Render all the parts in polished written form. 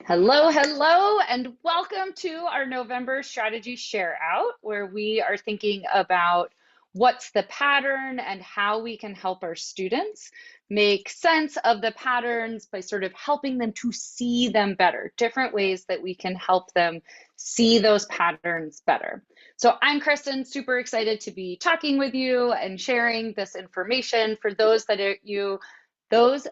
Hello, hello, and welcome to our November strategy share out, where we are thinking about what's the pattern and how we can help our students make sense of the patterns by sort of helping them to see them better, different ways that we can help them see those patterns better. So I'm Kristen, super excited to be talking with you and sharing this information. For those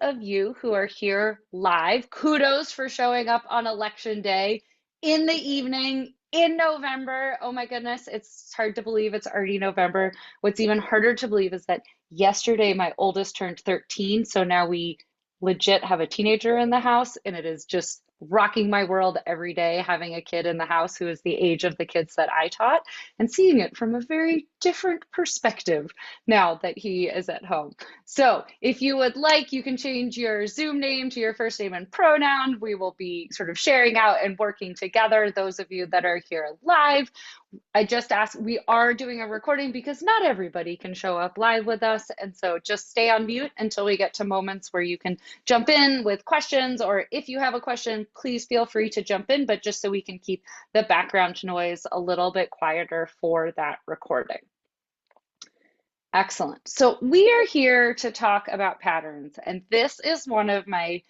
of you who are here live, kudos for showing up on election day in the evening in November. Oh my goodness, it's hard to believe it's already November. What's even harder to believe is that yesterday my oldest turned 13, so now we legit have a teenager in the house, and it is just rocking my world every day having a kid in the house who is the age of the kids that I taught and seeing it from a very different perspective now that he is at home. So if you would like, you can change your Zoom name to your first name and pronoun. We will be sort of sharing out and working together. Those of you that are here live, I just asked, we are doing a recording because not everybody can show up live with us. And so just stay on mute until we get to moments where you can jump in with questions, or if you have a question, please feel free to jump in, but just so we can keep the background noise a little bit quieter for that recording. Excellent. So we are here to talk about patterns, and this is one of my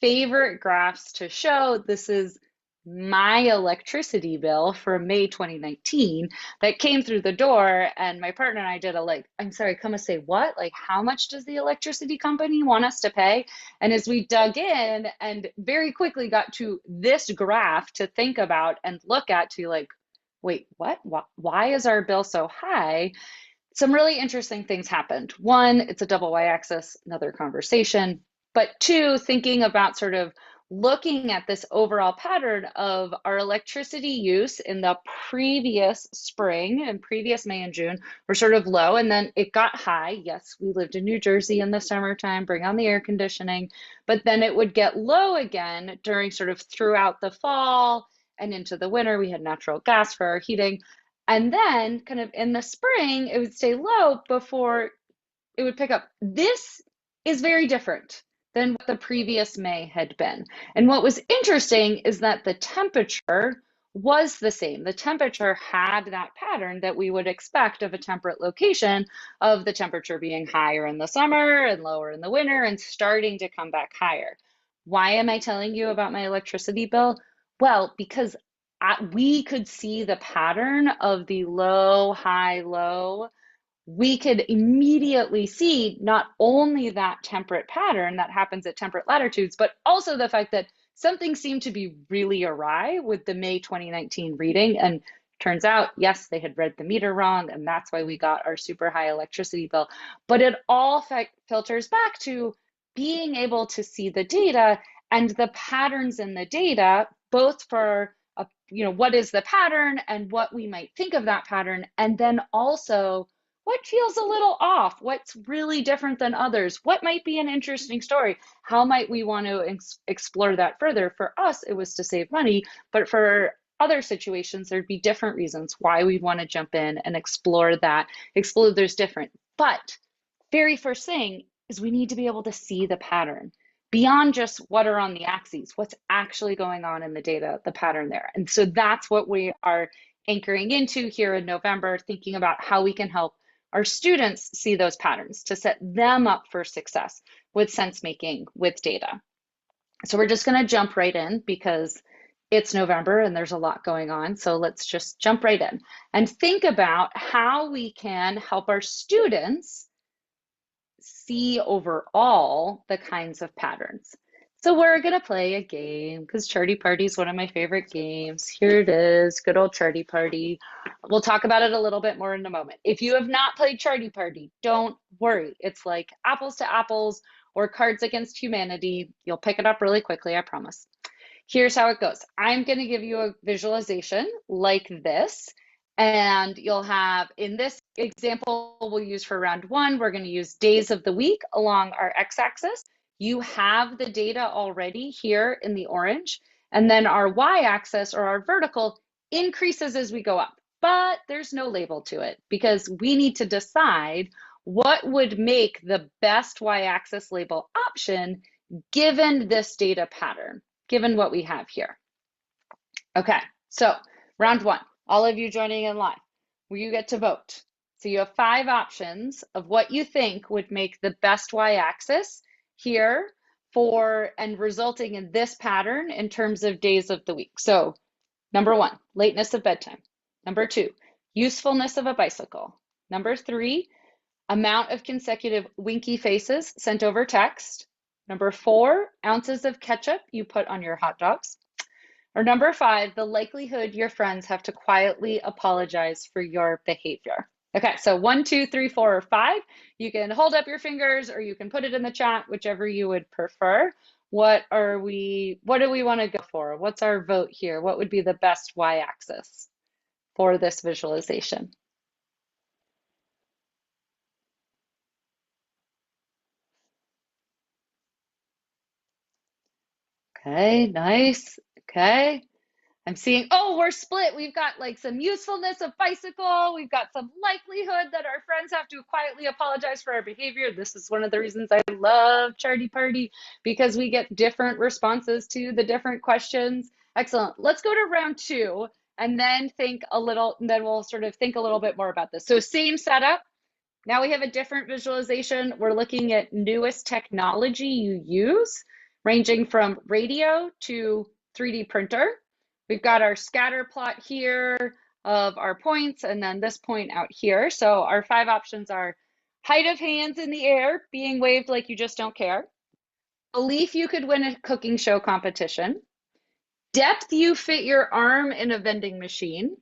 favorite graphs to show. This is my electricity bill for May 2019 that came through the door, and my partner and I did I'm sorry, come and say what? Like, how much does the electricity company want us to pay? And as we dug in and very quickly got to this graph to think about and look at to like, wait, what? Why is our bill so high? Some really interesting things happened. One, it's a double y-axis, another conversation. But two, thinking about sort of looking at this overall pattern of our electricity use in the previous spring and previous May and June were sort of low, and then it got high. Yes, we lived in New Jersey in the summertime, bring on the air conditioning, but then it would get low again during sort of throughout the fall and into the winter. We had natural gas for our heating. And then kind of in the spring, it would stay low before it would pick up. This is very different than what the previous May had been. And what was interesting is that the temperature was the same. The temperature had that pattern that we would expect of a temperate location, of the temperature being higher in the summer and lower in the winter and starting to come back higher. Why am I telling you about my electricity bill? Well, because we could see the pattern of the low, high, low. We could immediately see not only that temperate pattern that happens at temperate latitudes, but also the fact that something seemed to be really awry with the May 2019 reading. And turns out, yes, they had read the meter wrong, and that's why we got our super high electricity bill. But it all filters back to being able to see the data and the patterns in the data, both for what is the pattern and what we might think of that pattern, and then also what feels a little off, what's really different than others, what might be an interesting story, how might we want to explore that further. For us, it was to save money, but for other situations, there'd be different reasons why we'd want to jump in and explore those different. But very first thing is we need to be able to see the pattern beyond just what are on the axes, what's actually going on in the data, the pattern there. And so that's what we are anchoring into here in November, thinking about how we can help our students see those patterns to set them up for success with sense making with data. So we're just going to jump right in because it's November and there's a lot going on. So let's just jump right in and think about how we can help our students see overall the kinds of patterns. So we're going to play a game because Charty Party is one of my favorite games. Here it is, good old Charty Party. We'll talk about it a little bit more in a moment. If you have not played Charty Party, don't worry. It's like apples to apples or Cards Against Humanity. You'll pick it up really quickly, I promise. Here's how it goes. I'm going to give you a visualization like this. And you'll have, in this example we'll use for round one, we're going to use days of the week along our x-axis. You have the data already here in the orange, and then our y-axis or our vertical increases as we go up, but there's no label to it because we need to decide what would make the best y-axis label option given this data pattern, given what we have here. Okay, so round one, all of you joining in live, where you get to vote. So you have 5 options of what you think would make the best y-axis here for and resulting in this pattern in terms of days of the week. So number 1, lateness of bedtime. Number 2, usefulness of a bicycle. Number 3, amount of consecutive winky faces sent over text. Number 4, ounces of ketchup you put on your hot dogs. Or number 5, the likelihood your friends have to quietly apologize for your behavior. Okay, so 1, 2, 3, 4, or 5. You can hold up your fingers or you can put it in the chat, whichever you would prefer. What do we want to go for? What's our vote here? What would be the best y-axis for this visualization? Okay, nice. Okay. I'm seeing, oh, we're split. We've got like some usefulness of bicycle. We've got some likelihood that our friends have to quietly apologize for our behavior. This is one of the reasons I love Charity Party, because we get different responses to the different questions. Excellent. Let's go to round 2 and then then we'll sort of think a little bit more about this. So same setup. Now we have a different visualization. We're looking at newest technology you use, ranging from radio to 3D printer. We've got our scatter plot here of our points and then this point out here. So our 5 options are height of hands in the air, being waved like you just don't care. Belief you could win a cooking show competition. Depth you fit your arm in a vending machine.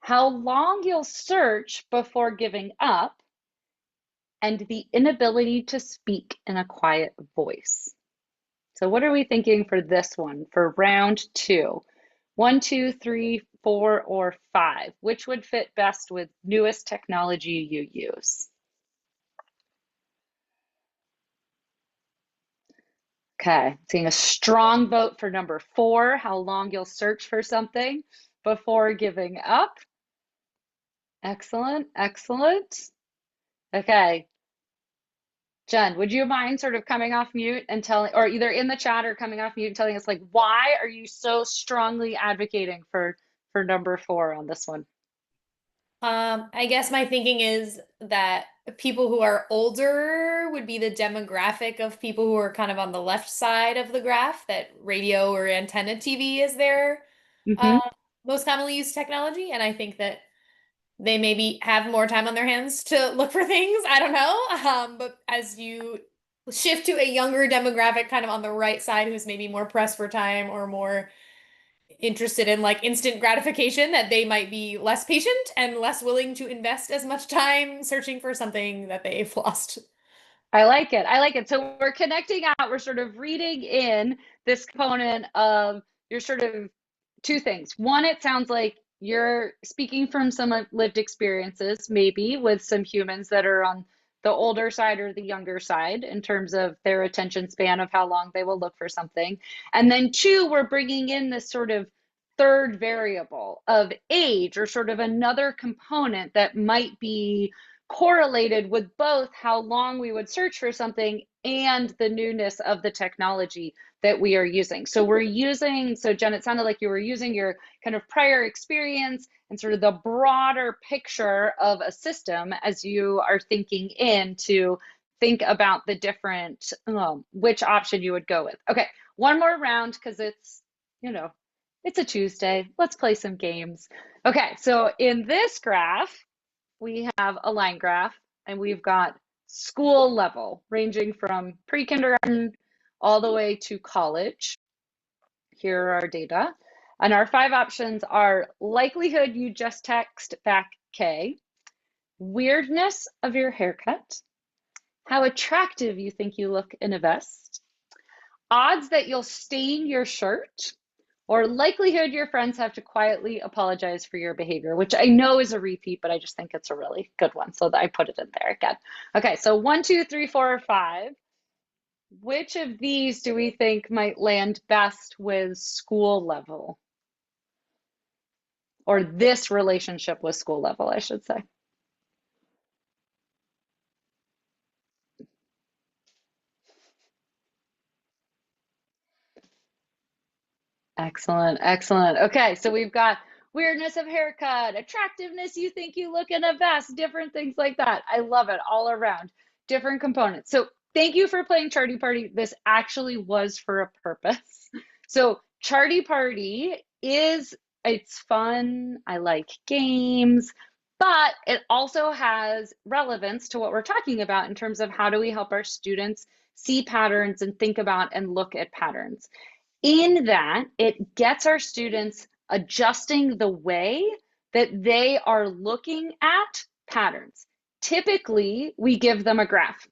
How long you'll search before giving up. And the inability to speak in a quiet voice. So what are we thinking for this one, for round 2? 1, 2, 3, 4, or 5? Which would fit best with newest technology you use? Okay, seeing a strong vote for number 4, how long you'll search for something before giving up. Excellent, excellent. Okay, Jen, would you mind sort of coming off mute and telling, or either in the chat or coming off mute and telling us, like, why are you so strongly advocating for number 4 on this one? I guess my thinking is that people who are older would be the demographic of people who are kind of on the left side of the graph, that radio or antenna TV is their Mm-hmm. most commonly used technology. And I think that they maybe have more time on their hands to look for things. I don't know. But as you shift to a younger demographic kind of on the right side, who's maybe more pressed for time or more interested in like instant gratification, that they might be less patient and less willing to invest as much time searching for something that they've lost. I like it. I like it. So we're connecting out, we're sort of reading in this component of your sort of 2 things. One, it sounds like you're speaking from some lived experiences, maybe with some humans that are on the older side or the younger side in terms of their attention span of how long they will look for something. And then 2, we're bringing in this sort of third variable of age, or sort of another component that might be correlated with both how long we would search for something and the newness of the technology that we are using. So Jen, it sounded like you were using your kind of prior experience and sort of the broader picture of a system as you are thinking in to think about the different, which option you would go with. Okay, one more round because it's a Tuesday. Let's play some games. Okay, so in this graph, we have a line graph and we've got school level ranging from pre-kindergarten all the way to college. Here are our data. And our 5 options are likelihood you just text back K, weirdness of your haircut, how attractive you think you look in a vest, odds that you'll stain your shirt, or likelihood your friends have to quietly apologize for your behavior, which I know is a repeat, but I just think it's a really good one. So I put it in there again. Okay, so 1, 2, 3, 4, or 5. Which of these do we think might land best with school level? Or this relationship with school level, I should say. Excellent, excellent. Okay, so we've got weirdness of haircut, attractiveness, you think you look in a vest, different things like that. I love it all around, different components. So thank you for playing Charty Party. This actually was for a purpose. So Charty Party is, it's fun. I like games, but it also has relevance to what we're talking about in terms of how do we help our students see patterns and think about and look at patterns. In that, it gets our students adjusting the way that they are looking at patterns. Typically, we give them a graph,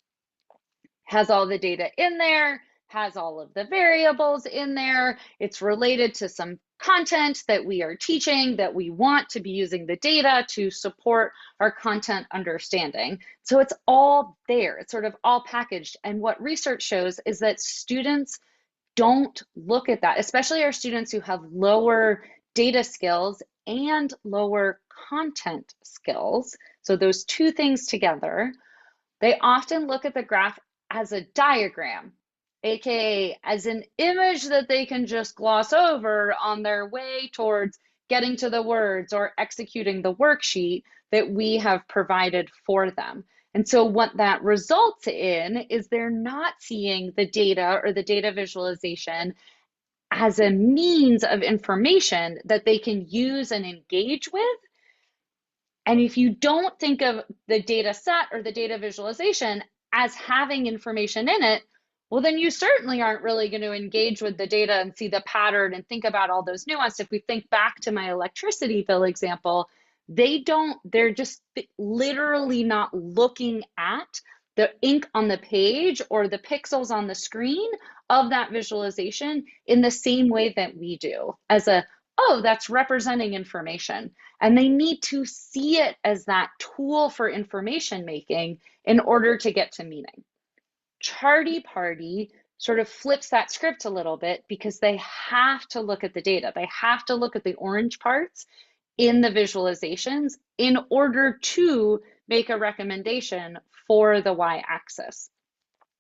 has all the data in there, has all of the variables in there. It's related to some content that we are teaching that we want to be using the data to support our content understanding. So it's all there. It's sort of all packaged. And what research shows is that students don't look at that, especially our students who have lower data skills and lower content skills. So those two things together, they often look at the graph as a diagram, aka as an image that they can just gloss over on their way towards getting to the words or executing the worksheet that we have provided for them. And so what that results in is they're not seeing the data or the data visualization as a means of information that they can use and engage with. And if you don't think of the data set or the data visualization as having information in it, well, then you certainly aren't really going to engage with the data and see the pattern and think about all those nuances. If we think back to my electricity bill example, they're just literally not looking at the ink on the page or the pixels on the screen of that visualization in the same way that we do as a, oh, that's representing information. And they need to see it as that tool for information making in order to get to meaning. Charty Party sort of flips that script a little bit because they have to look at the data. They have to look at the orange parts in the visualizations in order to make a recommendation for the y-axis.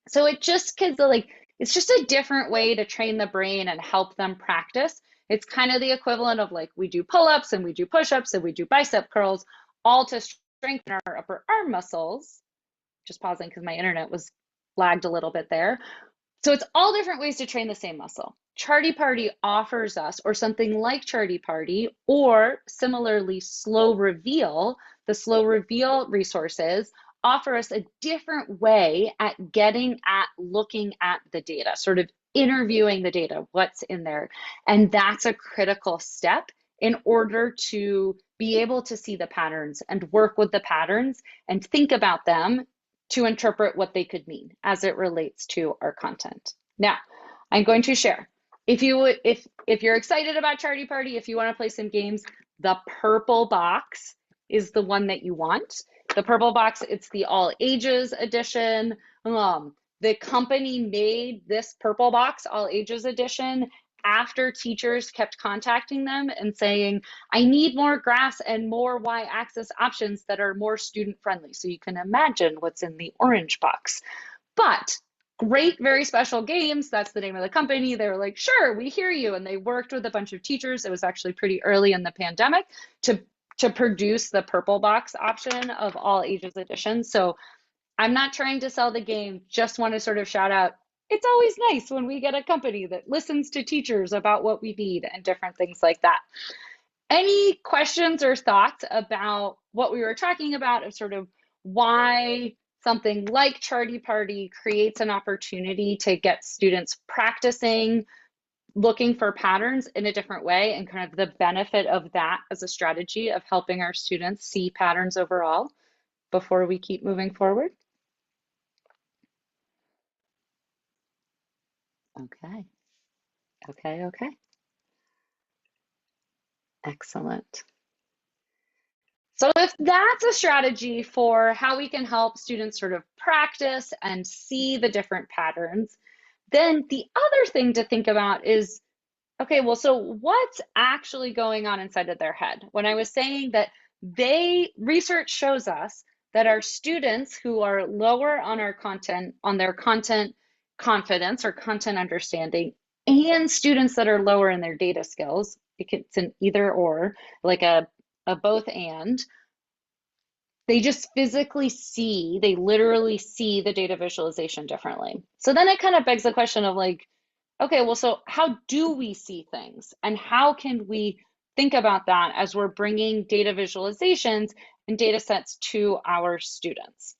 So it just gives like, it's just a different way to train the brain and help them practice. It's kind of the equivalent of like we do pull-ups and we do push-ups and we do bicep curls, all to strengthen our upper arm muscles. Just pausing because my internet was lagged a little bit there. So it's all different ways to train the same muscle. Charty Party offers us, or something like Charty Party, or similarly Slow Reveal, the Slow Reveal resources offer us a different way at getting at looking at the data, sort of interviewing the data, what's in there. And that's a critical step in order to be able to see the patterns and work with the patterns and think about them to interpret what they could mean as it relates to our content. Now, I'm going to share. If you're excited about Charty Party, if you want to play some games, the purple box is the one that you want. The purple box, it's the all ages edition. The company made this purple box, all ages edition, after teachers kept contacting them and saying, I need more graphs and more y-axis options that are more student friendly. So you can imagine what's in the orange box. But great, very special games. That's the name of the company. They were like, sure, we hear you. And they worked with a bunch of teachers. It was actually pretty early in the pandemic to produce the purple box option of all ages edition. So I'm not trying to sell the game, just want to sort of shout out, it's always nice when we get a company that listens to teachers about what we need and different things like that. Any questions or thoughts about what we were talking about of sort of why something like Charty Party creates an opportunity to get students practicing looking for patterns in a different way and kind of the benefit of that as a strategy of helping our students see patterns overall before we keep moving forward? Okay, okay. Excellent. So if that's a strategy for how we can help students sort of practice and see the different patterns, then the other thing to think about is, okay, well, so what's actually going on inside of their head? When I was saying that research shows us that our students who are lower on our content, on their content confidence or content understanding, and students that are lower in their data skills, it's an either or, like a both and, they just physically see, they literally see the data visualization differently. So then it kind of begs the question of like, okay, well, so how do we see things? And how can we think about that as we're bringing data visualizations and data sets to our students?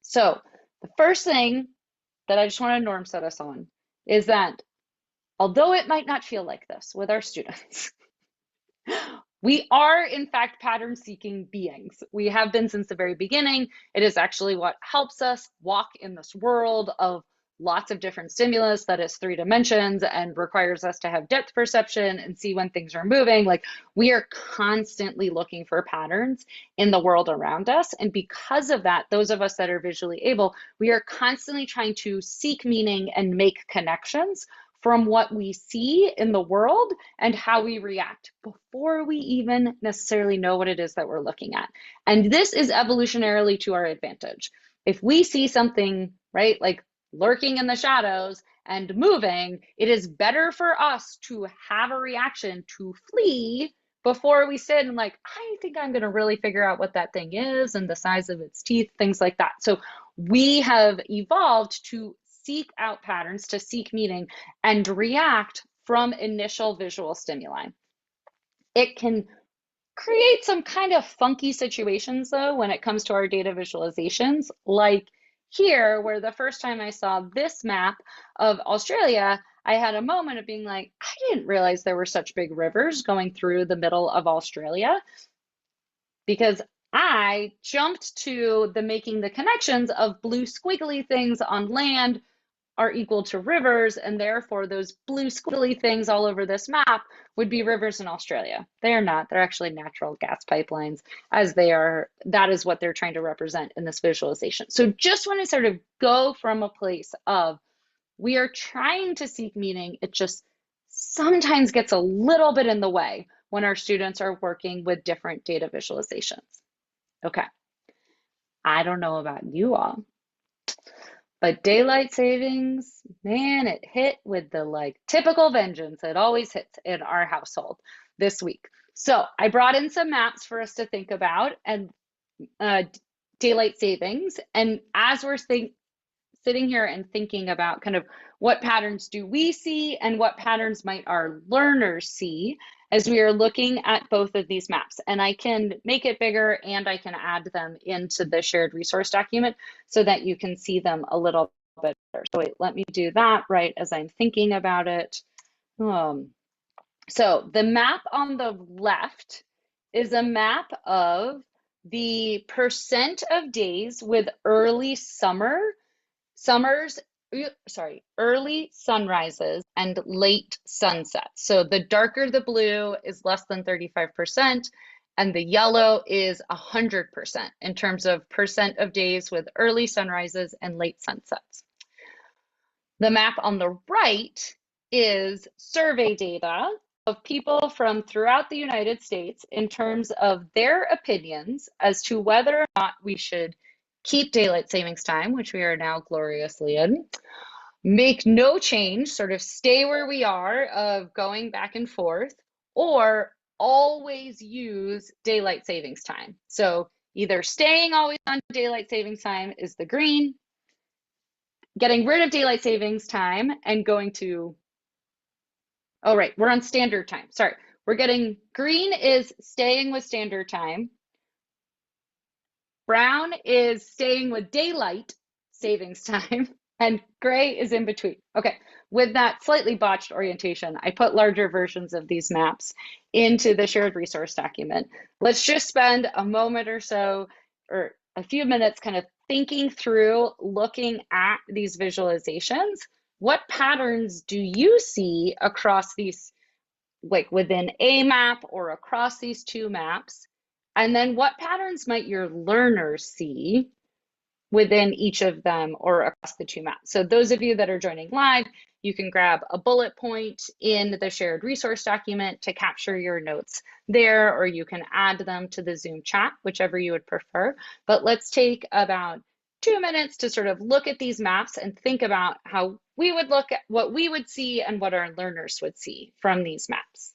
So the first thing that I just want to norm set us on is that although it might not feel like this with our students, we are, in fact, pattern seeking beings. We have been since the very beginning. It is actually what helps us walk in this world of lots of different stimulus that is 3 dimensions and requires us to have depth perception and see when things are moving. Like, we are constantly looking for patterns in the world around us. And because of that, those of us that are visually able, we are constantly trying to seek meaning and make connections from what we see in the world and how we react before we even necessarily know what it is that we're looking at. And this is evolutionarily to our advantage. If we see something, right, like lurking in the shadows and moving, it is better for us to have a reaction to flee before we sit and like, I think I'm going to really figure out what that thing is and the size of its teeth, things like that. So we have evolved to seek out patterns, to seek meaning, and react from initial visual stimuli. It can create some kind of funky situations though when it comes to our data visualizations, like here, where the first time I saw this map of Australia, I had a moment of being like, I didn't realize there were such big rivers going through the middle of Australia, because I jumped to the making the connections of blue squiggly things on land are equal to rivers, and therefore those blue squiggly things all over this map would be rivers in Australia. They are not. They're actually natural gas pipelines, as they are. That is what they're trying to represent in this visualization. So just when I sort of go from a place of we are trying to seek meaning, it just sometimes gets a little bit in the way when our students are working with different data visualizations. Okay, I don't know about you all, but daylight savings, man, it hit with the like typical vengeance. It always hits in our household this week. So I brought in some maps for us to think about and uh, daylight savings. And as we're sitting here and thinking about kind of what patterns do we see and what patterns might our learners see as we are looking at both of these maps. And I can make it bigger and I can add them into the shared resource document so that you can see them a little bit better. So wait, let me do that right as I'm thinking about it. So the map on the left is a map of the percent of days with early early sunrises and late sunsets. So the darker the blue is less than 35%, and the yellow is 100% in terms of percent of days with early sunrises and late sunsets. The map on the right is survey data of people from throughout the United States in terms of their opinions as to whether or not we should keep daylight savings time, which we are now gloriously in, make no change, sort of stay where we are of going back and forth, or always use daylight savings time. So either staying always on daylight savings time is the green, getting rid of daylight savings time and going to, oh, right, we're on standard time. Sorry, we're getting green is staying with standard time. Brown is staying with daylight savings time, and gray is in between. Okay, with that slightly botched orientation, I put larger versions of these maps into the shared resource document. Let's just spend a moment or so, or a few minutes kind of thinking through, looking at these visualizations. What patterns do you see across these, like within a map or across these two maps? And then what patterns might your learners see within each of them or across the two maps? So those of you that are joining live, you can grab a bullet point in the shared resource document to capture your notes there, or you can add them to the Zoom chat, whichever you would prefer. But let's take about 2 minutes to sort of look at these maps and think about how we would look at what we would see and what our learners would see from these maps.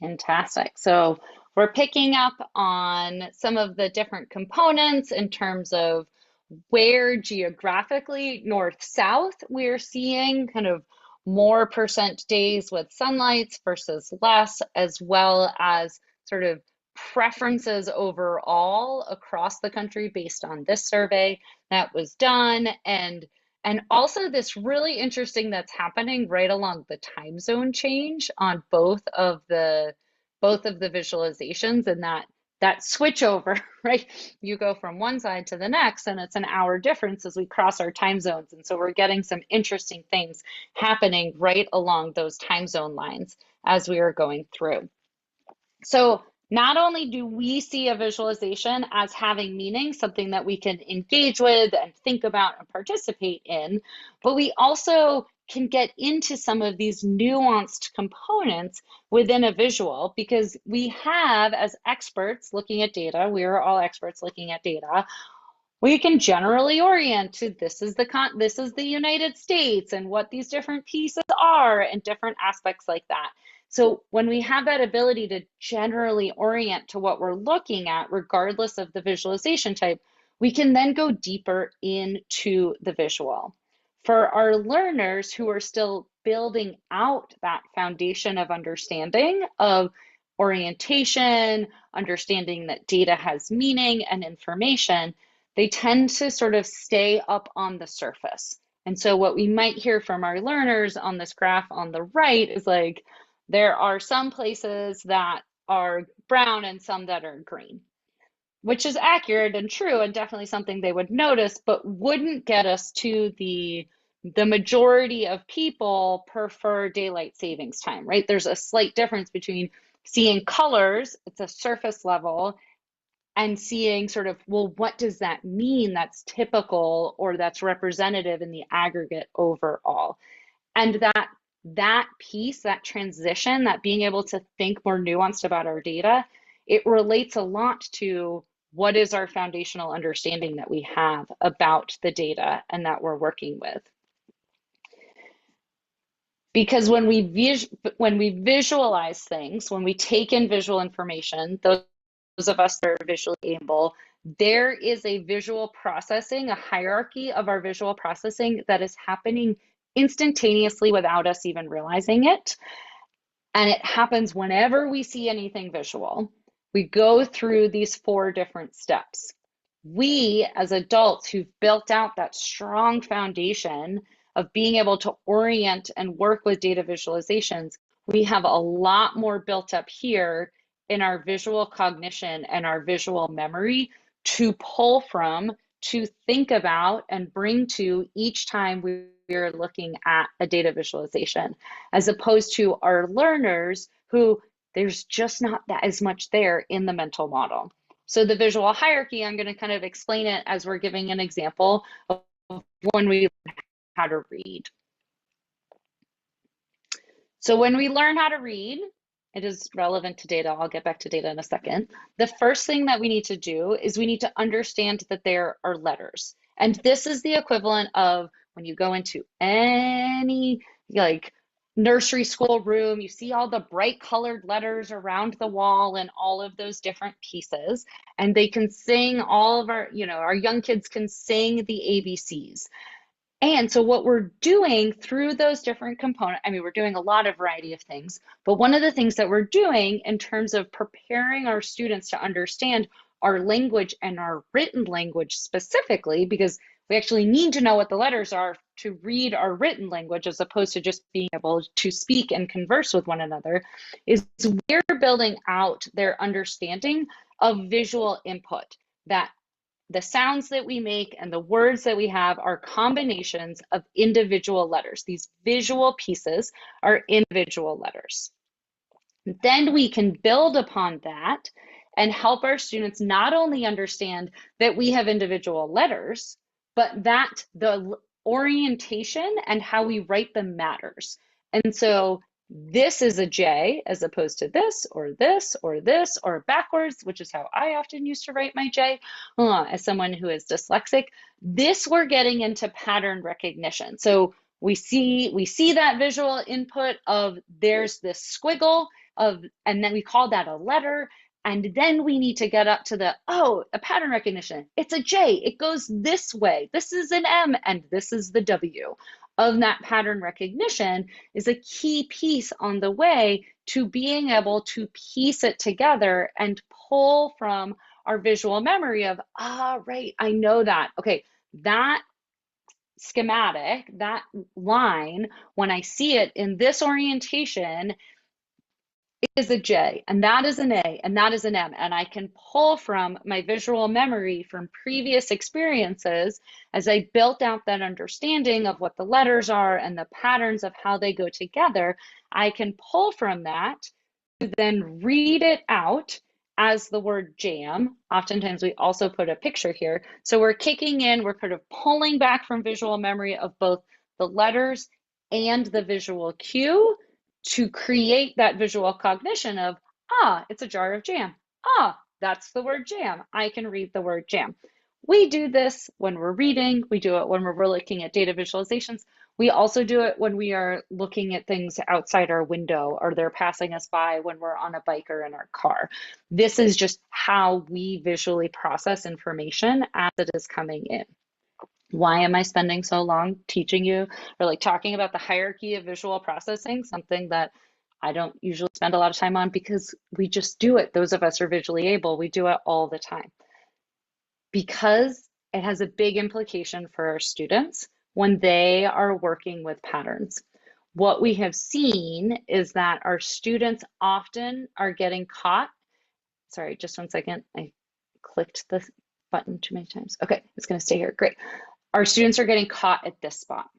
Fantastic. So we're picking up on some of the different components in terms of where geographically north-south we're seeing kind of more percent days with sunlights versus less, as well as sort of preferences overall across the country based on this survey that was done. And also this really interesting that's happening right along the time zone change on both of the visualizations, and that switch over, right? You go from one side to the next, and it's an hour difference as we cross our time zones. And so we're getting some interesting things happening right along those time zone lines as we are going through. So not only do we see a visualization as having meaning, something that we can engage with and think about and participate in, but we also can get into some of these nuanced components within a visual, because we have, as experts looking at data, we are all experts looking at data, we can generally orient to this is the United States and what these different pieces are and different aspects like that. So when we have that ability to generally orient to what we're looking at, regardless of the visualization type, we can then go deeper into the visual. For our learners who are still building out that foundation of understanding of orientation, understanding that data has meaning and information, they tend to sort of stay up on the surface. And so what we might hear from our learners on this graph on the right is like, there are some places that are brown and some that are green, which is accurate and true and definitely something they would notice, but wouldn't get us to the majority of people prefer daylight savings time, right? There's a slight difference between seeing colors, it's a surface level, and seeing sort of, well, what does that mean that's typical or that's representative in the aggregate overall? And that piece, that transition, that being able to think more nuanced about our data, it relates a lot to what is our foundational understanding that we have about the data and that we're working with. Because when we visualize things, when we take in visual information, those of us that are visually able, there is a visual processing, a hierarchy of our visual processing that is happening instantaneously without us even realizing it. And it happens whenever we see anything visual. We go through these 4 different steps. We, as adults who've built out that strong foundation of being able to orient and work with data visualizations, we have a lot more built up here in our visual cognition and our visual memory to pull from, to think about, and bring to each time we're looking at a data visualization, as opposed to our learners who there's just not that as much there in the mental model. So the visual hierarchy, I'm going to kind of explain it as we're giving an example of when we learn how to read. So when we learn how to read, It is relevant to data. I'll get back to data in a second. The first thing that we need to do is we need to understand that there are letters. And this is the equivalent of when you go into any like nursery school room, you see all the bright colored letters around the wall and all of those different pieces. And they can sing all of our, our young kids can sing the ABCs. And so what we're doing through those different components, I mean, we're doing a lot of variety of things, but one of the things that we're doing in terms of preparing our students to understand our language and our written language specifically, because we actually need to know what the letters are to read our written language as opposed to just being able to speak and converse with one another, is we're building out their understanding of visual input, that the sounds that we make and the words that we have are combinations of individual letters. These visual pieces are individual letters. Then we can build upon that and help our students not only understand that we have individual letters, but that the orientation and how we write them matters. And so this is a J as opposed to this or this or this or backwards, which is how I often used to write my J as someone who is dyslexic. This we're getting into pattern recognition. So we see that visual input of there's this squiggle of, and then we call that a letter. And then we need to get up to a pattern recognition. It's a J, it goes this way. This is an M and this is the W. Of that pattern recognition is a key piece on the way to being able to piece it together and pull from our visual memory of, right, I know that. Okay, that schematic, that line, when I see it in this orientation, is a J, and that is an A, and that is an M. And I can pull from my visual memory from previous experiences as I built out that understanding of what the letters are and the patterns of how they go together. I can pull from that to then read it out as the word jam. Oftentimes we also put a picture here. So we're kicking in, we're kind of pulling back from visual memory of both the letters and the visual cue to create that visual cognition of, it's a jar of jam. That's the word jam. I can read the word jam. We do this when we're reading. We do it when we're looking at data visualizations. We also do it when we are looking at things outside our window or they're passing us by when we're on a bike or in our car. This is just how we visually process information as it is coming in. Why am I spending so long teaching you or like talking about the hierarchy of visual processing, something that I don't usually spend a lot of time on because we just do it. Those of us are visually able, we do it all the time. Because it has a big implication for our students when they are working with patterns. What we have seen is that our students often are getting caught. Sorry, just one second. I clicked the button too many times. Okay, it's going to stay here. Great. Our students are getting caught at this spot,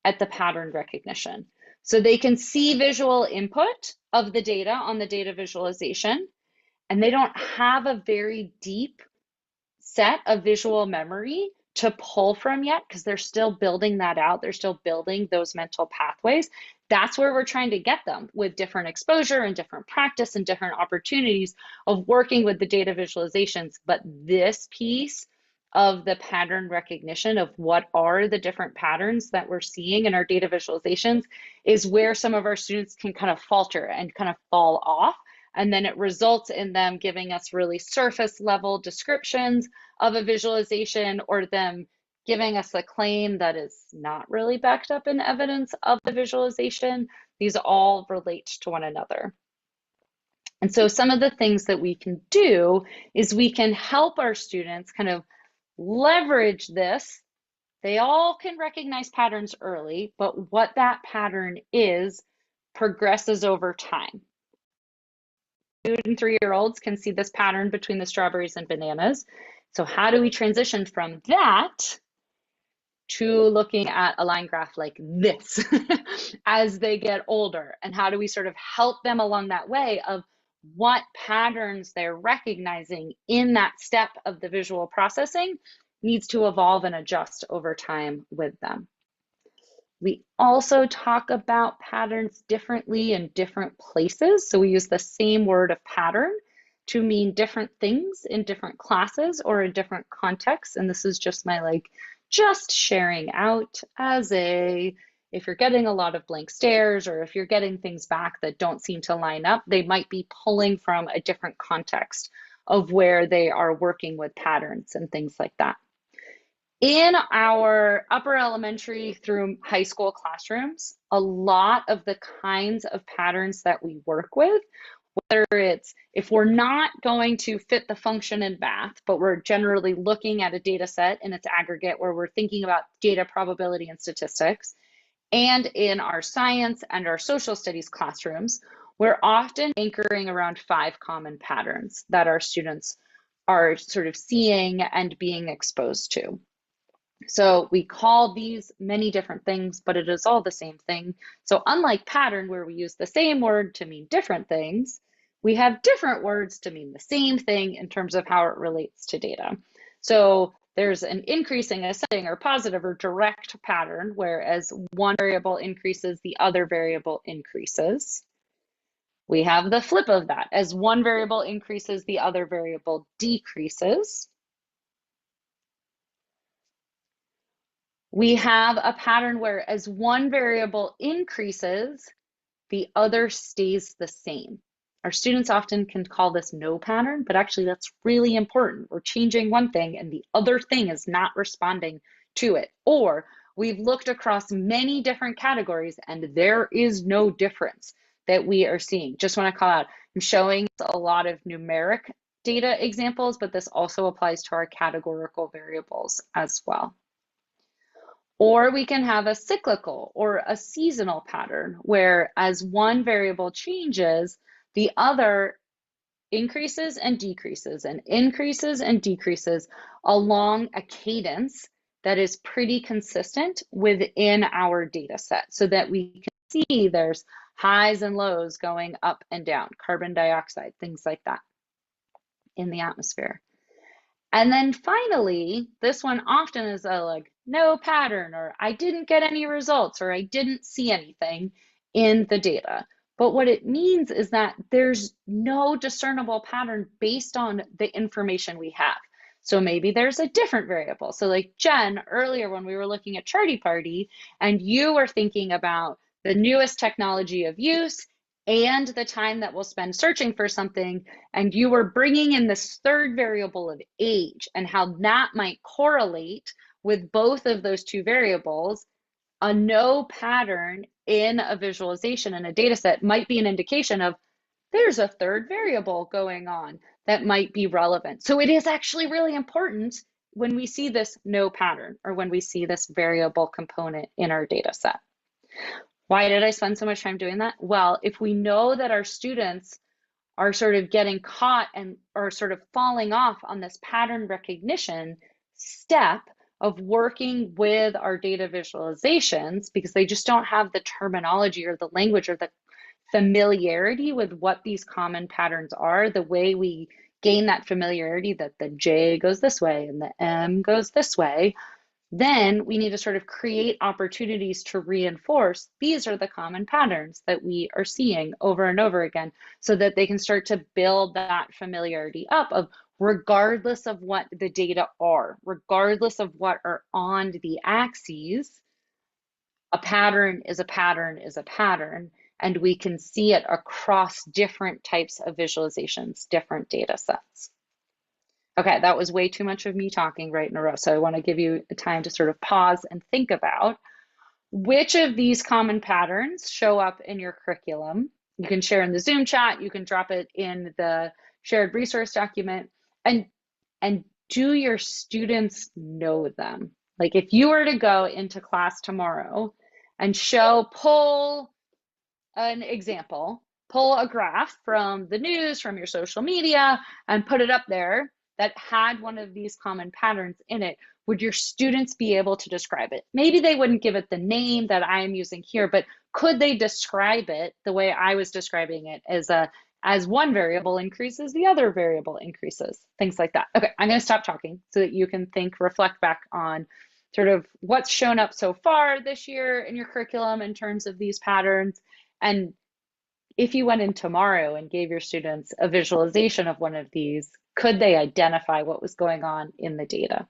at the pattern recognition. So they can see visual input of the data on the data visualization, and they don't have a very deep set of visual memory to pull from yet because they're still building that out. They're still building those mental pathways. That's where we're trying to get them with different exposure and different practice and different opportunities of working with the data visualizations. But this piece of the pattern recognition of what are the different patterns that we're seeing in our data visualizations is where some of our students can kind of falter and kind of fall off. And then it results in them giving us really surface level descriptions of a visualization or them giving us a claim that is not really backed up in evidence of the visualization. These all relate to one another. And so some of the things that we can do is we can help our students kind of leverage this. They all can recognize patterns early, but what that pattern is progresses over time. 2 and 3-year-olds can see this pattern between the strawberries and bananas. So how do we transition from that to looking at a line graph like this as they get older? And how do we sort of help them along that way of what patterns they're recognizing in that step of the visual processing needs to evolve and adjust over time with them? We also talk about patterns differently in different places. So we use the same word of pattern to mean different things in different classes or in different contexts. And this is just my just sharing out as a, if you're getting a lot of blank stares or if you're getting things back that don't seem to line up, they might be pulling from a different context of where they are working with patterns and things like that. In our upper elementary through high school classrooms, a lot of the kinds of patterns that we work with, whether it's if we're not going to fit the function in math, but we're generally looking at a data set in its aggregate where we're thinking about data probability and statistics, and in our science and our social studies classrooms, we're often anchoring around 5 common patterns that our students are sort of seeing and being exposed to. So we call these many different things, but it is all the same thing. So unlike pattern, where we use the same word to mean different things, we have different words to mean the same thing in terms of how it relates to data. So there's an increasing, ascending, or positive or direct pattern, whereas one variable increases, the other variable increases. We have the flip of that. As one variable increases, the other variable decreases. We have a pattern where as one variable increases, the other stays the same. Our students often can call this no pattern, but actually that's really important. We're changing one thing and the other thing is not responding to it. Or we've looked across many different categories and there is no difference that we are seeing. Just want to call out, I'm showing a lot of numeric data examples, but this also applies to our categorical variables as well. Or we can have a cyclical or a seasonal pattern where as one variable changes, the other increases and decreases and increases and decreases along a cadence that is pretty consistent within our data set so that we can see there's highs and lows going up and down, carbon dioxide, things like that in the atmosphere. And then finally, this one often is a no pattern, or I didn't get any results, or I didn't see anything in the data. But what it means is that there's no discernible pattern based on the information we have. So maybe there's a different variable. So like Jen, earlier when we were looking at Charty Party, and you were thinking about the newest technology of use and the time that we'll spend searching for something, and you were bringing in this third variable of age and how that might correlate with both of those two variables, a no pattern in a visualization in a data set might be an indication of there's a third variable going on that might be relevant. So it is actually really important when we see this no pattern or when we see this variable component in our data set. Why did I spend so much time doing that? Well, if we know that our students are sort of getting caught and or sort of falling off on this pattern recognition step of working with our data visualizations because they just don't have the terminology or the language or the familiarity with what these common patterns are, the way we gain that familiarity that the J goes this way and the M goes this way, then we need to sort of create opportunities to reinforce these are the common patterns that we are seeing over and over again so that they can start to build that familiarity up of regardless of what the data are, regardless of what are on the axes, a pattern is a pattern is a pattern, and we can see it across different types of visualizations, different data sets. Okay, that was way too much of me talking right in a row. So I want to give you time to sort of pause and think about which of these common patterns show up in your curriculum. You can share in the Zoom chat, you can drop it in the shared resource document, and do your students know them? Like if you were to go into class tomorrow and pull an example, pull a graph from the news, from your social media, and put it up there that had one of these common patterns in it, would your students be able to describe it? Maybe they wouldn't give it the name that I am using here, but could they describe it the way I was describing it as one variable increases, the other variable increases, things like that. Okay, I'm going to stop talking so that you can think, reflect back on sort of what's shown up so far this year in your curriculum in terms of these patterns. And if you went in tomorrow and gave your students a visualization of one of these, could they identify what was going on in the data?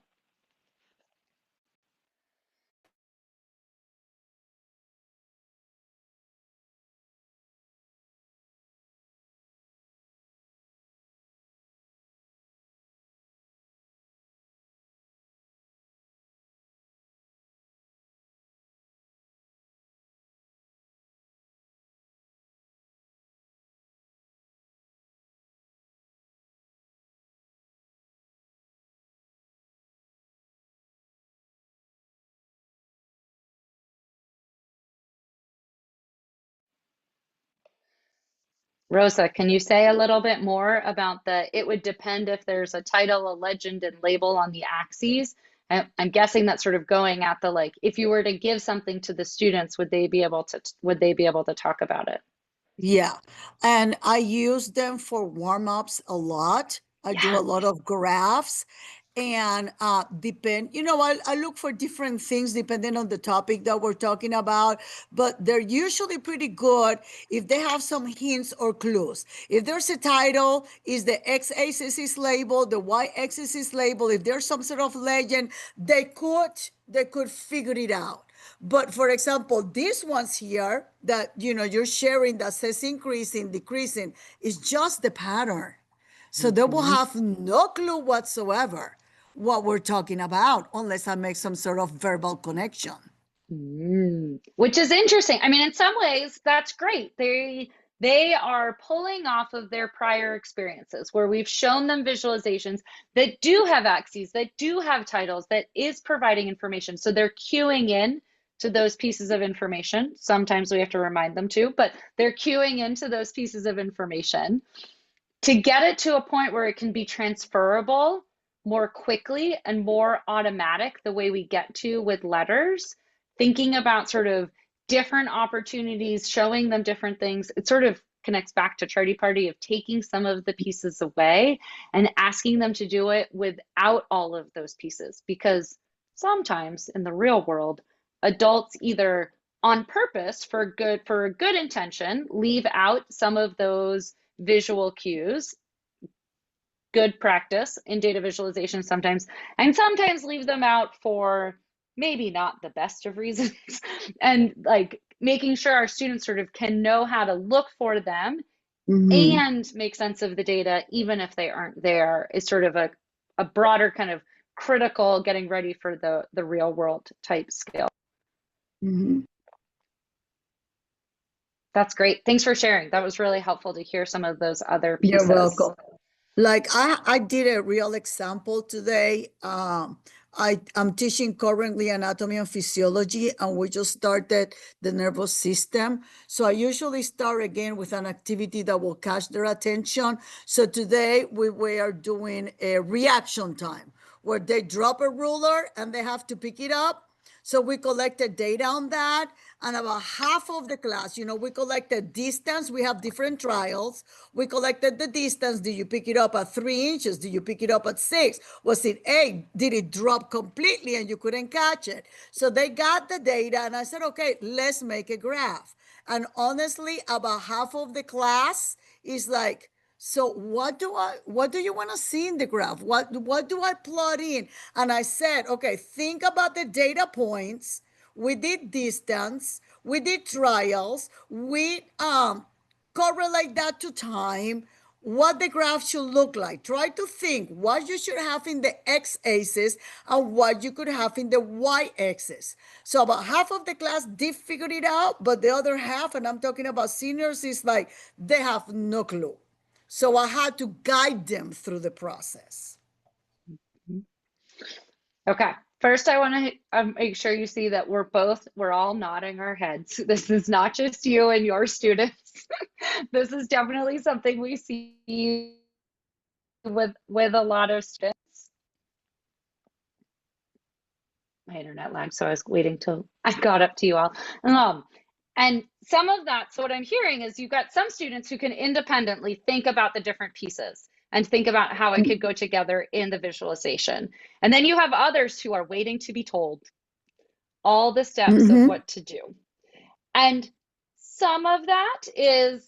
Rosa, can you say a little bit more about it would depend if there's a title, a legend, and label on the axes? I'm guessing that's sort of going at the like, if you were to give something to the students, would they be able to talk about it? Yeah. And I use them for warm-ups a lot. I do a Yeah. lot of graphs and I look for different things depending on the topic that we're talking about, but they're usually pretty good if they have some hints or clues. If there's a title, is the x-axis is labeled, the y-axis is labeled, if there's some sort of legend, they could figure it out. But for example, these ones here that you're sharing that says increasing, decreasing is just the pattern. So they will Mhm. have no clue whatsoever what we're talking about unless I make some sort of verbal connection. Which is interesting. I mean, in some ways, that's great. They are pulling off of their prior experiences where we've shown them visualizations that do have axes, that do have titles, that is providing information. So they're cueing in to those pieces of information. Sometimes we have to remind them to, but they're cueing into those pieces of information to get it to a point where it can be transferable more quickly and more automatic the way we get to with letters, thinking about sort of different opportunities, showing them different things. It sort of connects back to Charity Party of taking some of the pieces away and asking them to do it without all of those pieces. Because sometimes in the real world, adults either on purpose for a good intention leave out some of those visual cues, good practice in data visualization sometimes, and sometimes leave them out for maybe not the best of reasons. And like making sure our students sort of can know how to look for them Mm-hmm. and make sense of the data, even if they aren't there, is sort of a broader kind of critical getting ready for the real world type skill. Mm-hmm. That's great. Thanks for sharing. That was really helpful to hear some of those other You're pieces. welcome. Like I did a real example today. I'm teaching currently anatomy and physiology, and we just started the nervous system. So I usually start again with an activity that will catch their attention. So today we were doing a reaction time where they drop a ruler and they have to pick it up. So we collected data on that, and about half of the class, we collected distance. We have different trials. We collected the distance. Did you pick it up at 3 inches? Did you pick it up at 6? Was it 8? Did it drop completely and you couldn't catch it? So they got the data, and I said, okay, let's make a graph. And honestly, about half of the class is like, so what do you want to see in the graph? What do I plot in? And I said, okay, think about the data points. We did distance, we did trials, we correlate that to time, what the graph should look like. Try to think what you should have in the x-axis and what you could have in the y-axis. So about half of the class did figure it out, but the other half, and I'm talking about seniors, is like they have no clue. So I had to guide them through the process. Okay. First, I want to make sure you see that we're all nodding our heads. This is not just you and your students. This is definitely something we see with a lot of students. My internet lagged, so I was waiting till I got up to you all. And some of that, so what I'm hearing is you've got some students who can independently think about the different pieces. and think about how it could go together in the visualization. And then you have others who are waiting to be told all the steps of Mm-hmm. what to do. And some of that is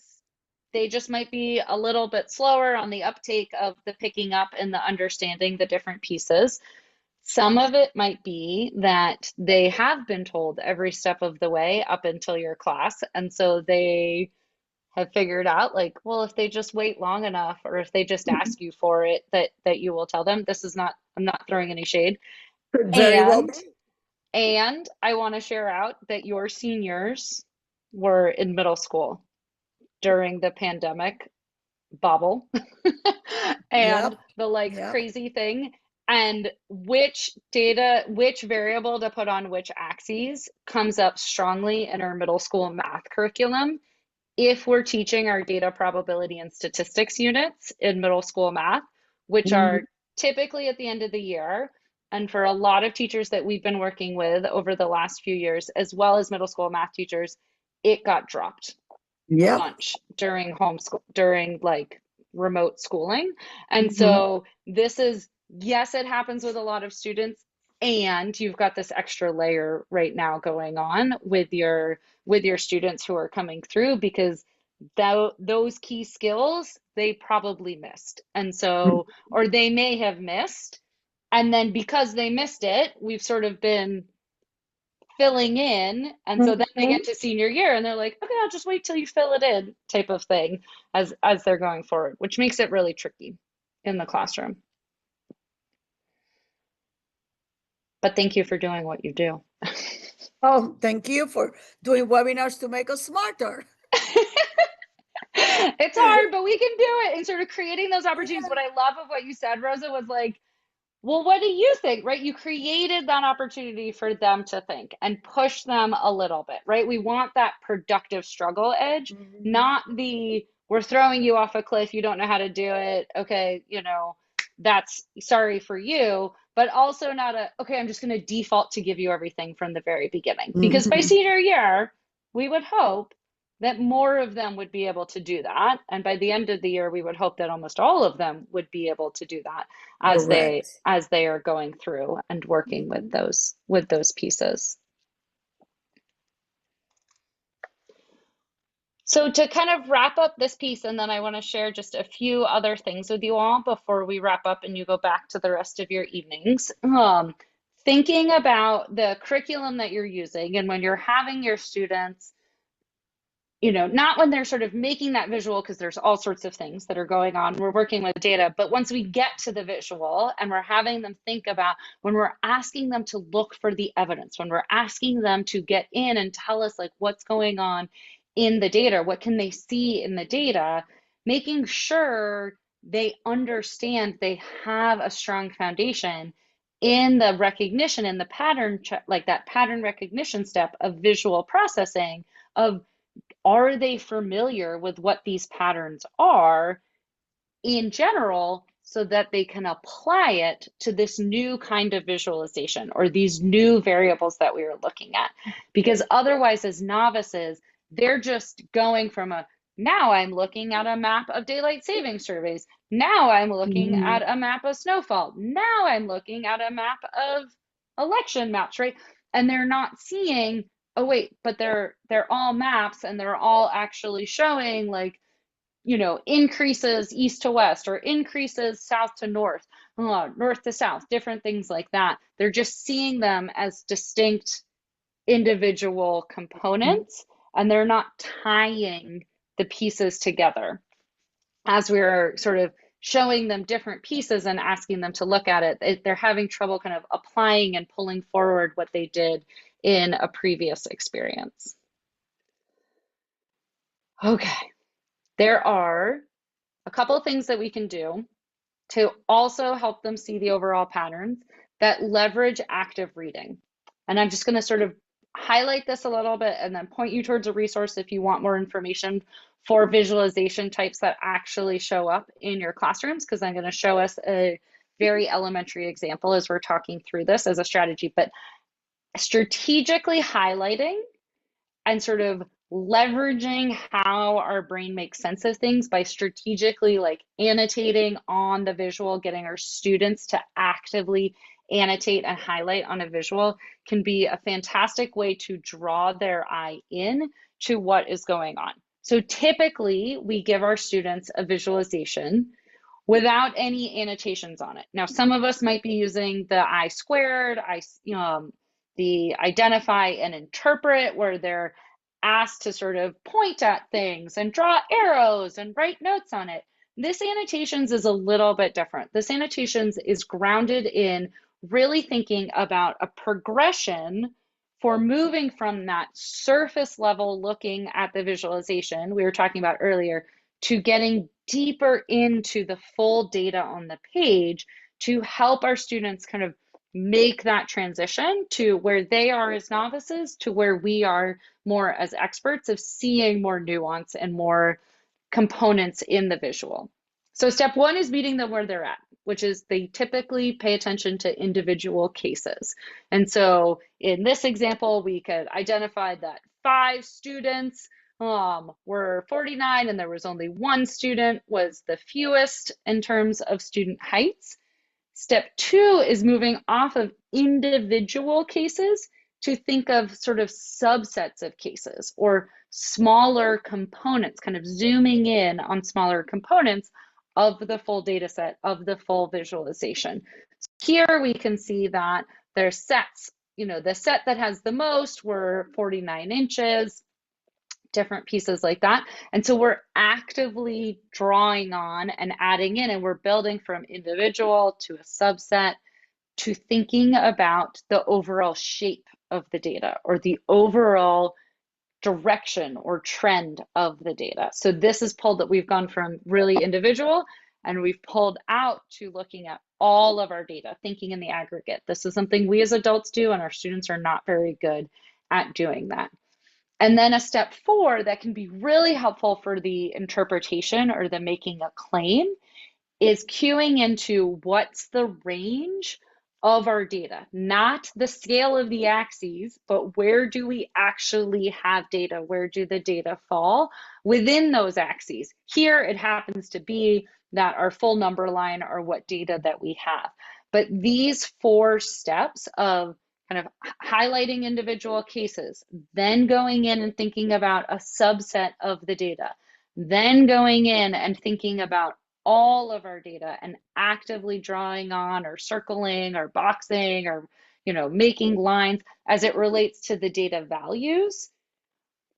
they just might be a little bit slower on the uptake of the picking up and the understanding the different pieces. Some of it might be that they have been told every step of the way up until your class. And so they have figured out like, well, if they just wait long enough, or if they just ask you for it, that you will tell them. This is not, I'm not throwing any shade. Could very well And be. and I want to share out that your seniors were in middle school during the pandemic bubble and Yep. the like Yep. crazy thing. And which variable to put on which axes comes up strongly in our middle school math curriculum if we're teaching our data probability and statistics units in middle school math, which Mhm. are typically at the end of the year. And for a lot of teachers that we've been working with over the last few years, as well as middle school math teachers, it got dropped a Yep. bunch during homeschool, during like remote schooling. And Mhm. so this is, yes, it happens with a lot of students, and you've got this extra layer right now going on with your students who are coming through because those key skills they probably missed. And so, or they may have missed, and then because they missed it, we've sort of been filling in, and so then they get Mhm. to senior year and they're like, okay, I'll just wait till you fill it in type of thing as they're going forward, which makes it really tricky in the classroom. But thank you for doing what you do. Oh, thank you for doing webinars to make us smarter. It's hard, but we can do it, and sort of creating those opportunities. What I love of what you said, Rosa, was like, well, what do you think, right? You created that opportunity for them to think and push them a little bit, right? We want that productive struggle edge, Mhm. not the we're throwing you off a cliff, you don't know how to do it. Okay, that's sorry for you, but also not a, okay, I'm just going to default to give you everything from the very beginning. Because by Mhm. senior year, we would hope that more of them would be able to do that. And by the end of the year, we would hope that almost all of them would be able to do that Correct. as they are going through and working Mhm. with those pieces. So to kind of wrap up this piece, and then I want to share just a few other things with you all before we wrap up and you go back to the rest of your evenings. Thinking about the curriculum that you're using, and when you're having your students, not when they're sort of making that visual, because there's all sorts of things that are going on. We're working with data, but once we get to the visual and we're having them think about, when we're asking them to look for the evidence, when we're asking them to get in and tell us like what's going on in the data, what can they see in the data, making sure they understand they have a strong foundation in the recognition, in the pattern, like that pattern recognition step of visual processing, of are they familiar with what these patterns are in general so that they can apply it to this new kind of visualization or these new variables that we are looking at? Because otherwise, as novices, they're just going from a, now I'm looking at a map of daylight saving surveys. Now I'm looking Mhm. at a map of snowfall. Now I'm looking at a map of election maps, right? And they're not seeing, oh wait, but they're all maps and they're all actually showing like, increases east to west or increases south to north, north to south, different things like that. They're just seeing them as distinct individual components, and they're not tying the pieces together as we're sort of showing them different pieces and asking them to look at it. They're having trouble kind of applying and pulling forward what they did in a previous experience. Okay, there are a couple of things that we can do to also help them see the overall patterns that leverage active reading. And I'm just going to sort of highlight this a little bit and then point you towards a resource if you want more information for visualization types that actually show up in your classrooms, because I'm going to show us a very elementary example as we're talking through this as a strategy. But strategically highlighting and sort of leveraging how our brain makes sense of things by strategically like annotating on the visual, getting our students to actively annotate and highlight on a visual can be a fantastic way to draw their eye in to what is going on. So typically we give our students a visualization without any annotations on it. Now, some of us might be using the I squared, the identify and interpret, where they're asked to sort of point at things and draw arrows and write notes on it. This annotations is a little bit different. This annotations is grounded in really thinking about a progression for moving from that surface level looking at the visualization we were talking about earlier to getting deeper into the full data on the page to help our students kind of make that transition to where they are as novices to where we are more as experts of seeing more nuance and more components in the visual. So step one is meeting them where they're at, which is they typically pay attention to individual cases. And so in this example, we could identify that 5 students were 49 and there was only 1 student was the fewest in terms of student heights. Step 2 is moving off of individual cases to think of sort of subsets of cases or smaller components, kind of zooming in on smaller components of the full data set, of the full visualization. Here we can see that there's sets, the set that has the most were 49 inches, different pieces like that. And so we're actively drawing on and adding in, and we're building from individual to a subset to thinking about the overall shape of the data or the overall direction or trend of the data. So this is pulled that we've gone from really individual and we've pulled out to looking at all of our data, thinking in the aggregate. This is something we as adults do, and our students are not very good at doing that. And then a step 4 that can be really helpful for the interpretation or the making a claim is cueing into what's the range of our data, not the scale of the axes, but where do we actually have data? Where do the data fall within those axes? Here it happens to be that our full number line are what data that we have. But these 4 steps of kind of highlighting individual cases, then going in and thinking about a subset of the data, then going in and thinking about all of our data and actively drawing on or circling or boxing or making lines as it relates to the data values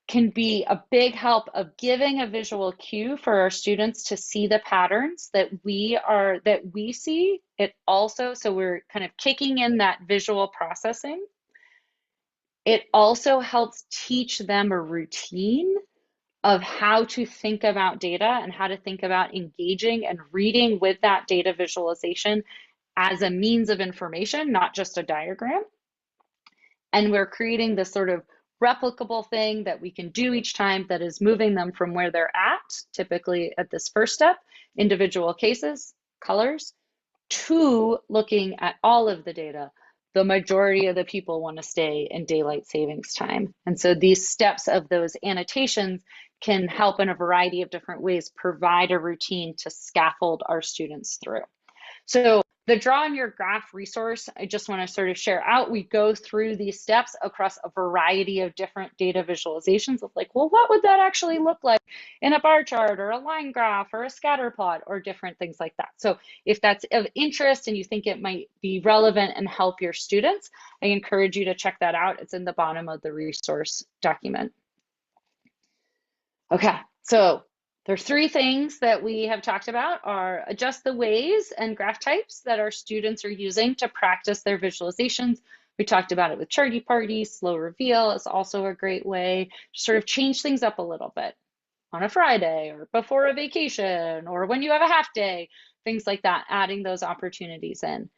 can be a big help of giving a visual cue for our students to see the patterns that we see. It also, so we're kind of kicking in that visual processing. It also helps teach them a routine of how to think about data and how to think about engaging and reading with that data visualization as a means of information, not just a diagram. And we're creating this sort of replicable thing that we can do each time that is moving them from where they're at, typically at this first step, individual cases, colors, to looking at all of the data. The majority of the people want to stay in daylight savings time. And so these steps of those annotations can help in a variety of different ways provide a routine to scaffold our students through. So the Draw on Your Graph resource, I just want to sort of share out. We go through these steps across a variety of different data visualizations of like, well, what would that actually look like in a bar chart or a line graph or a scatter plot or different things like that. So if that's of interest and you think it might be relevant and help your students, I encourage you to check that out. It's in the bottom of the resource document. Okay, so there's 3 things that we have talked about are adjust the ways and graph types that our students are using to practice their visualizations. We talked about it with Charty Party. Slow reveal is also a great way to sort of change things up a little bit on a Friday or before a vacation or when you have a half day, things like that, adding those opportunities in.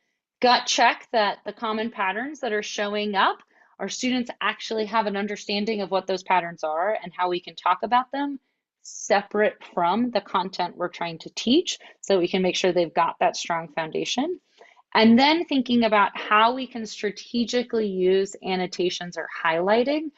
Gut check that the common patterns that are showing up, our students actually have an understanding of what those patterns are and how we can talk about them separate from the content we're trying to teach, so we can make sure they've got that strong foundation. And then thinking about how we can strategically use annotations or highlighting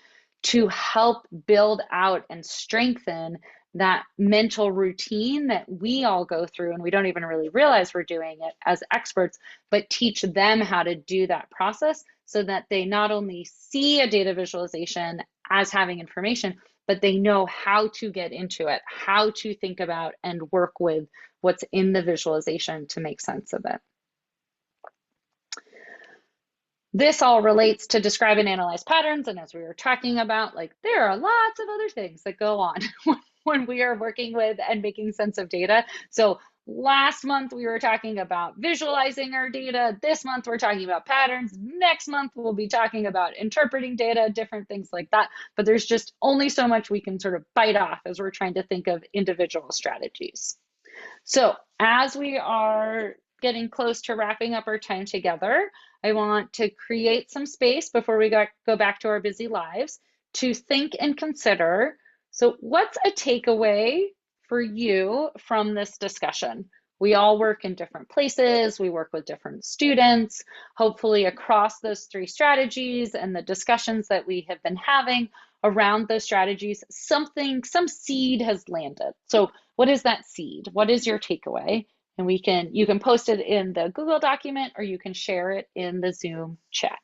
to help build out and strengthen that mental routine that we all go through and we don't even really realize we're doing it as experts, but teach them how to do that process so that they not only see a data visualization as having information, but they know how to get into it, how to think about and work with what's in the visualization to make sense of it. This all relates to describe and analyze patterns. And as we were talking about, like, there are lots of other things that go on when we are working with and making sense of data. So last month we were talking about visualizing our data. This month we're talking about patterns. Next month we'll be talking about interpreting data, different things like that. But there's just only so much we can sort of bite off as we're trying to think of individual strategies. So as we are getting close to wrapping up our time together, I want to create some space before we go back to our busy lives to think and consider, so what's a takeaway for you from this discussion? We all work in different places, we work with different students. Hopefully across those three strategies and the discussions that we have been having around those strategies, some seed has landed. So what is that seed? What is your takeaway? And you can post it in the Google document or you can share it in the Zoom chat.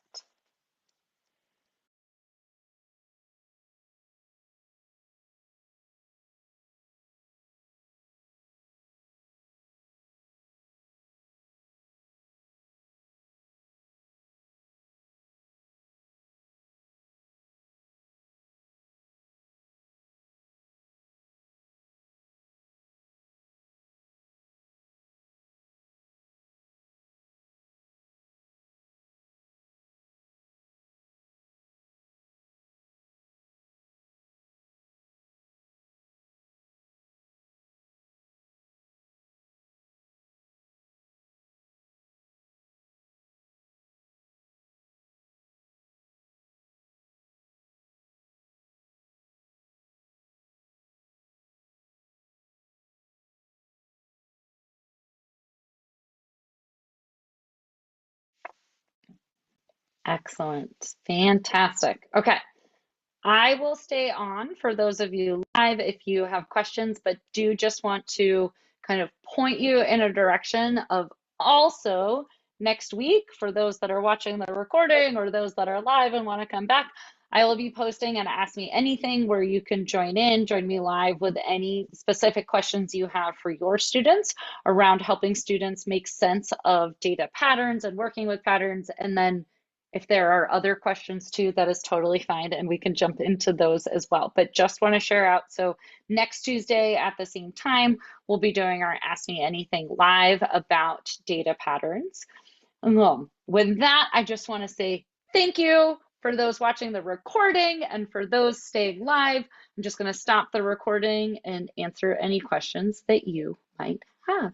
Excellent. Fantastic. Okay. I will stay on for those of you live if you have questions, but do just want to kind of point you in a direction of also next week for those that are watching the recording or those that are live and want to come back. I will be posting an Ask Me Anything where you can join me live with any specific questions you have for your students around helping students make sense of data patterns and working with patterns. And then if there are other questions too, that is totally fine, and we can jump into those as well. But just want to share out, so next Tuesday at the same time, we'll be doing our Ask Me Anything live about data patterns. With that, I just want to say thank you for those watching the recording and for those staying live. I'm just going to stop the recording and answer any questions that you might have.